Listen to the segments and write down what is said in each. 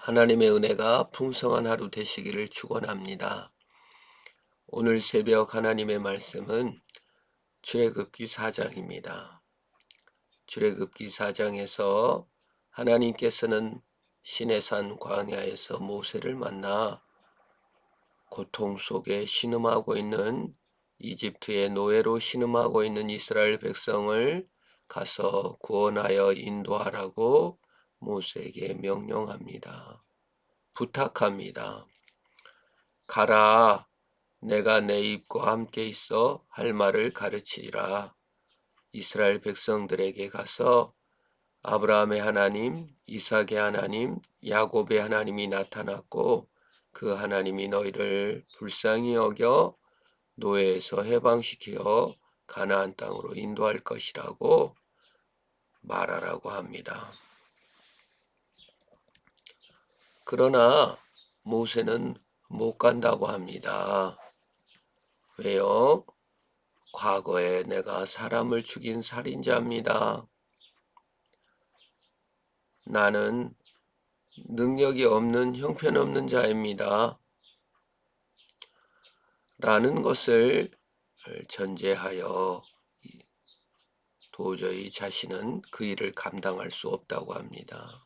하나님의 은혜가 풍성한 하루 되시기를 축원합니다. 오늘 새벽 하나님의 말씀은 출애굽기 4장입니다. 출애굽기 4장에서 하나님께서는 시내산 광야에서 모세를 만나 고통 속에 신음하고 있는 이집트의 노예로 신음하고 있는 이스라엘 백성을 가서 구원하여 인도하라고 모세에게 명령합니다. 부탁합니다. 가라, 내가 내 입과 함께 있어 할 말을 가르치리라. 이스라엘 백성들에게 가서 아브라함의 하나님, 이삭의 하나님, 야곱의 하나님이 나타났고 그 하나님이 너희를 불쌍히 여겨 노예에서 해방시켜 가나안 땅으로 인도할 것이라고 말하라고 합니다. 그러나 모세는 못 간다고 합니다. 왜요? 과거에 내가 사람을 죽인 살인자입니다. 나는 능력이 없는 형편없는 자입니다. 라는 것을 전제하여 도저히 자신은 그 일을 감당할 수 없다고 합니다.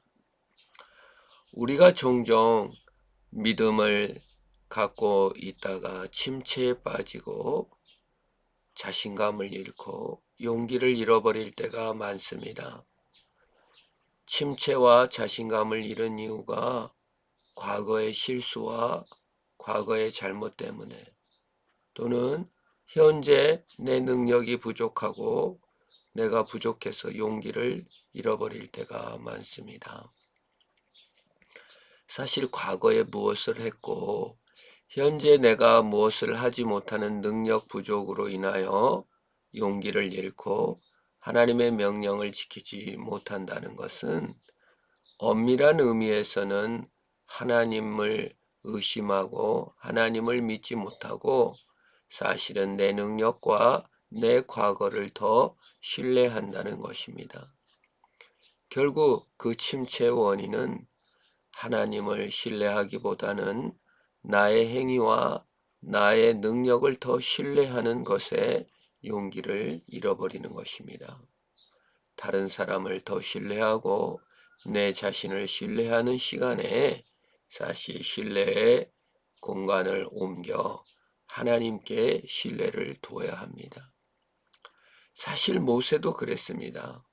우리가 종종 믿음을 갖고 있다가 침체에 빠지고 자신감을 잃고 용기를 잃어버릴 때가 많습니다. 침체와 자신감을 잃은 이유가 과거의 실수와 과거의 잘못 때문에 또는 현재 내 능력이 부족하고 내가 부족해서 용기를 잃어버릴 때가 많습니다. 사실 과거에 무엇을 했고 현재 내가 무엇을 하지 못하는 능력 부족으로 인하여 용기를 잃고 하나님의 명령을 지키지 못한다는 것은 엄밀한 의미에서는 하나님을 의심하고 하나님을 믿지 못하고 사실은 내 능력과 내 과거를 더 신뢰한다는 것입니다. 결국 그 침체의 원인은 하나님을 신뢰하기보다는 나의 행위와 나의 능력을 더 신뢰하는 것에 용기를 잃어버리는 것입니다. 다른 사람을 더 신뢰하고 내 자신을 신뢰하는 시간에 사실 신뢰의 공간을 옮겨 하나님께 신뢰를 두어야 합니다. 사실 모세도 그랬습니다.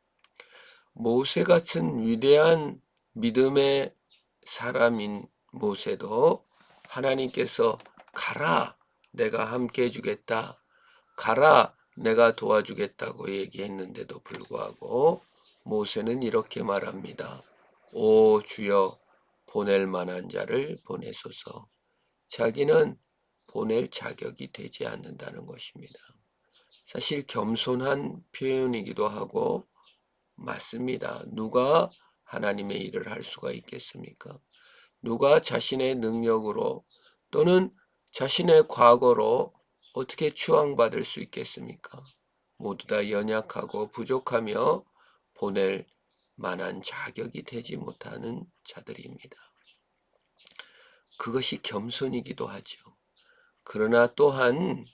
모세 같은 위대한 믿음의 사람인 모세도 하나님께서 가라, 내가 함께 해주겠다, 가라, 내가 도와주겠다고 얘기했는데도 불구하고 모세는 이렇게 말합니다. 오 주여, 보낼 만한 자를 보내소서. 자기는 보낼 자격이 되지 않는다는 것입니다. 사실 겸손한 표현이기도 하고 맞습니다. 누가 하나님의 일을 할 수가 있겠습니까? 누가 자신의 능력으로 또는 자신의 과거로 어떻게 추앙받을 수 있겠습니까? 모두 다 연약하고 부족하며 보낼 만한 자격이 되지 못하는 자들입니다. 그것이 겸손이기도 하죠. 그러나 또한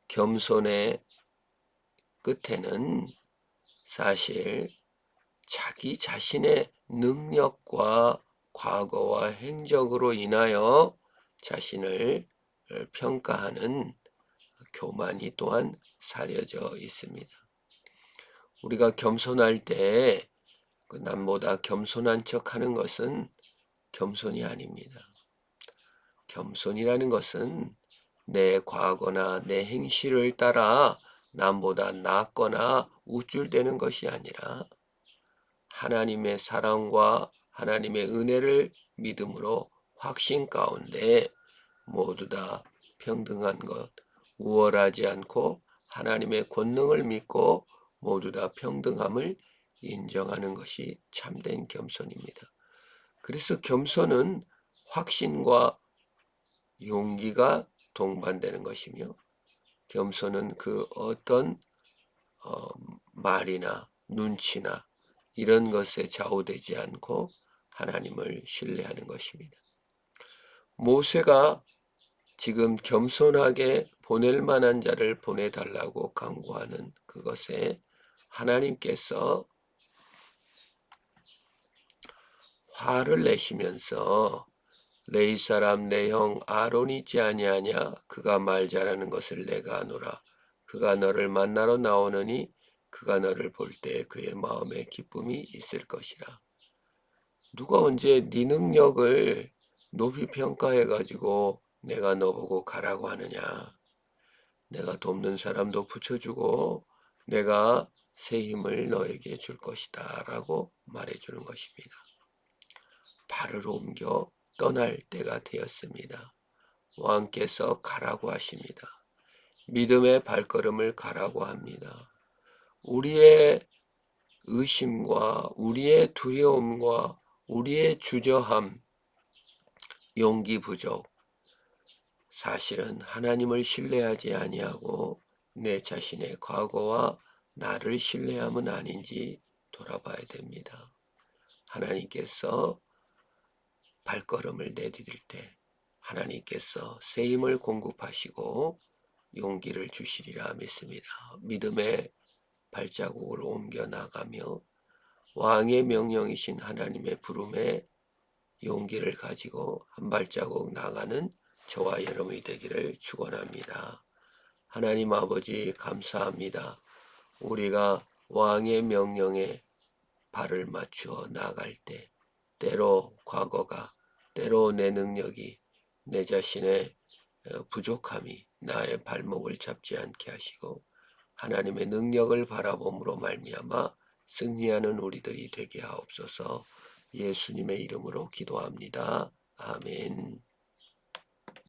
겸손의 끝에는 사실 자기 자신의 능력과 과거와 행적으로 인하여 자신을 평가하는 교만이 또한 사려져 있습니다. 우리가 겸손할 때 남보다 겸손한 척하는 것은 겸손이 아닙니다. 겸손이라는 것은 내 과거나 내 행실을 따라 남보다 낫거나 우쭐대는 것이 아니라 하나님의 사랑과 하나님의 은혜를 믿음으로 확신 가운데 모두 다 평등한 것, 우월하지 않고 하나님의 권능을 믿고 모두 다 평등함을 인정하는 것이 참된 겸손입니다. 그래서 겸손은 확신과 용기가 동반되는 것이며 겸손은 그 어떤 말이나 눈치나 이런 것에 좌우되지 않고 하나님을 신뢰하는 것입니다. 모세가 지금 겸손하게 보낼 만한 자를 보내달라고 간구하는 그것에 하나님께서 화를 내시면서 레위 사람 내 형 아론이 있지 아니하냐? 그가 말 잘하는 것을 내가 아노라. 그가 너를 만나러 나오느니 그가 너를 볼 때 그의 마음에 기쁨이 있을 것이라. 누가 언제 네 능력을 높이 평가해 가지고 내가 너보고 가라고 하느냐? 내가 돕는 사람도 붙여주고 내가 새 힘을 너에게 줄 것이다 라고 말해주는 것입니다. 발을 옮겨 떠날 때가 되었습니다. 왕께서 가라고 하십니다. 믿음의 발걸음을 가라고 합니다. 우리의 의심과 우리의 두려움과 우리의 주저함, 용기 부족, 사실은 하나님을 신뢰하지 아니하고 내 자신의 과거와 나를 신뢰함은 아닌지 돌아봐야 됩니다. 하나님께서 발걸음을 내디딜 때 하나님께서 새 힘을 공급하시고 용기를 주시리라 믿습니다. 믿음의 발자국을 옮겨 나가며 왕의 명령이신 하나님의 부름에 용기를 가지고 한 발자국 나가는 저와 여러분이 되기를 축원합니다. 하나님 아버지 감사합니다. 우리가 왕의 명령에 발을 맞추어 나갈 때 때로 과거가 때로 내 능력이 내 자신의 부족함이 나의 발목을 잡지 않게 하시고 하나님의 능력을 바라봄으로 말미암아 승리하는 우리들이 되게 하옵소서. 예수님의 이름으로 기도합니다. 아멘.